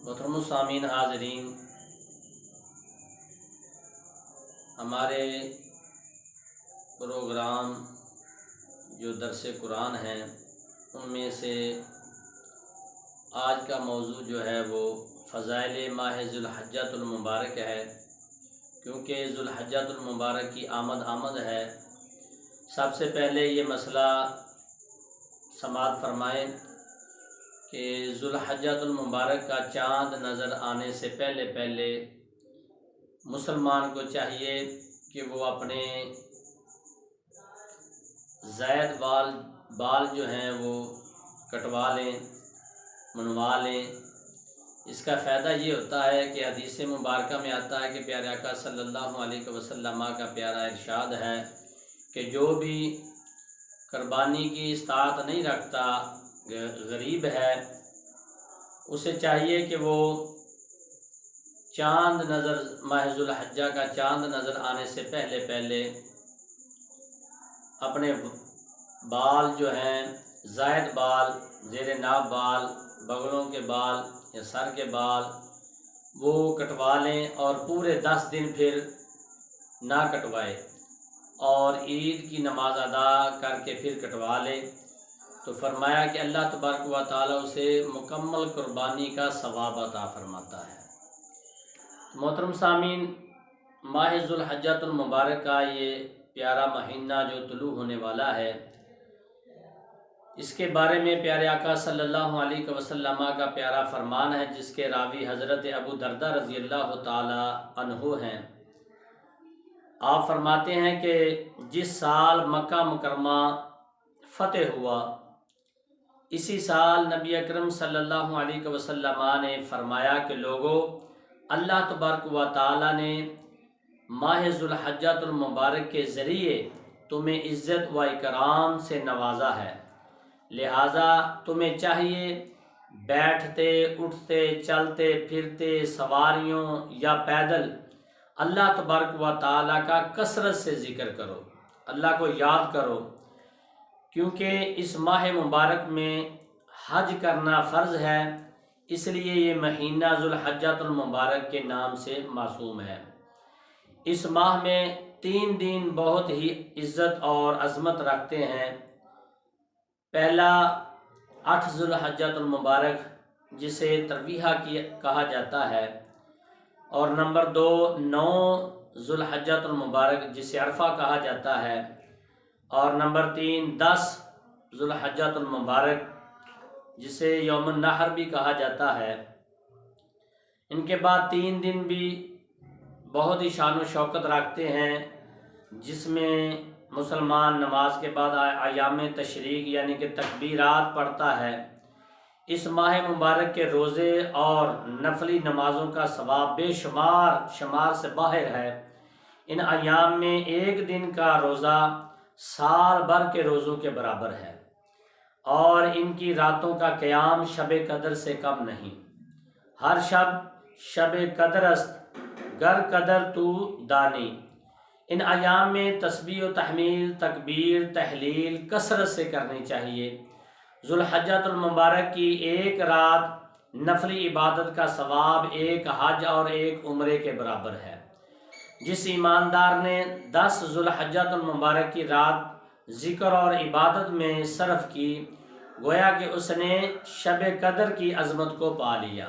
محترم سامعین حاضرین، ہمارے پروگرام جو درس قرآن ہیں ان میں سے آج کا موضوع جو ہے وہ فضائل ماہ ذوالحجۃ المبارک ہے، کیونکہ ذوالحجۃ المبارک کی آمد ہے۔ سب سے پہلے یہ مسئلہ سماعت فرمائیں کہ ذوالحجۃ المبارک کا چاند نظر آنے سے پہلے مسلمان کو چاہیے کہ وہ اپنے زائد بال جو ہیں وہ کٹوا لیں، منوا لیں۔ اس کا فائدہ یہ ہوتا ہے کہ حدیث مبارکہ میں آتا ہے کہ پیارے آقا صلی اللہ علیہ وسلم کا پیارا ارشاد ہے کہ جو بھی قربانی کی استطاعت نہیں رکھتا، غریب ہے، اسے چاہیے کہ وہ چاند نظر ماہ ذوالحجہ کا چاند نظر آنے سے پہلے اپنے بال جو ہیں، زائد بال، زیر ناف بال، بغلوں کے بال یا سر کے بال وہ کٹوا لیں، اور پورے 10 دن پھر نہ کٹوائے، اور عید کی نماز ادا کر کے پھر کٹوا لے، تو فرمایا کہ اللہ تبارک و تعالیٰ اسے مکمل قربانی کا ثواب عطا فرماتا ہے۔ محترم سامعین، ماہ ذوالحجۃ المبارک کا یہ پیارا مہینہ جو طلوع ہونے والا ہے، اس کے بارے میں پیارے آقا صلی اللہ علیہ وسلم کا پیارا فرمان ہے، جس کے راوی حضرت ابو دردہ رضی اللہ تعالی عنہ ہیں۔ آپ فرماتے ہیں کہ جس سال مکہ مکرمہ فتح ہوا، اسی سال نبی اکرم صلی اللہ علیہ وسلم نے فرمایا کہ لوگو، اللہ تبارک و تعالی نے ماہ ذوالحجۃ المبارک کے ذریعے تمہیں عزت و اکرام سے نوازا ہے، لہٰذا تمہیں چاہیے بیٹھتے، اٹھتے، چلتے پھرتے، سواریوں یا پیدل اللہ تبارک و تعالیٰ کا کثرت سے ذکر کرو، اللہ کو یاد کرو، کیونکہ اس ماہ مبارک میں حج کرنا فرض ہے، اس لیے یہ مہینہ ذوالحجۃ المبارک کے نام سے موسوم ہے۔ اس ماہ میں 3 دن بہت ہی عزت اور عظمت رکھتے ہیں۔ پہلا 8 ذوالحجۃ المبارک، جسے ترویہ کہا جاتا ہے، اور نمبر 2 9 ذوالحجۃ المبارک جسے عرفہ کہا جاتا ہے، اور نمبر 3 10 ذوالحجۃ المبارک جسے یوم النحر بھی کہا جاتا ہے۔ ان کے بعد 3 دن بھی بہت ہی شان و شوکت رکھتے ہیں، جس میں مسلمان نماز کے بعد ایام تشریق یعنی کہ تکبیرات پڑھتا ہے۔ اس ماہ مبارک کے روزے اور نفلی نمازوں کا ثواب بے شمار سے باہر ہے۔ ان ایام میں ایک دن کا روزہ سال بھر کے روزوں کے برابر ہے، اور ان کی راتوں کا قیام شب قدر سے کم نہیں۔ ہر شب قدر است، گر قدر تو دانی۔ ان ایام میں تسبیح و تحمیل، تکبیر، تحلیل کثرت سے کرنی چاہیے۔ ذوالحجۃ المبارک کی ایک رات نفلی عبادت کا ثواب ایک حج اور ایک عمرے کے برابر ہے۔ جس ایماندار نے 10 ذوالحجۃ المبارک کی رات ذکر اور عبادت میں صرف کی، گویا کہ اس نے شب قدر کی عظمت کو پا لیا۔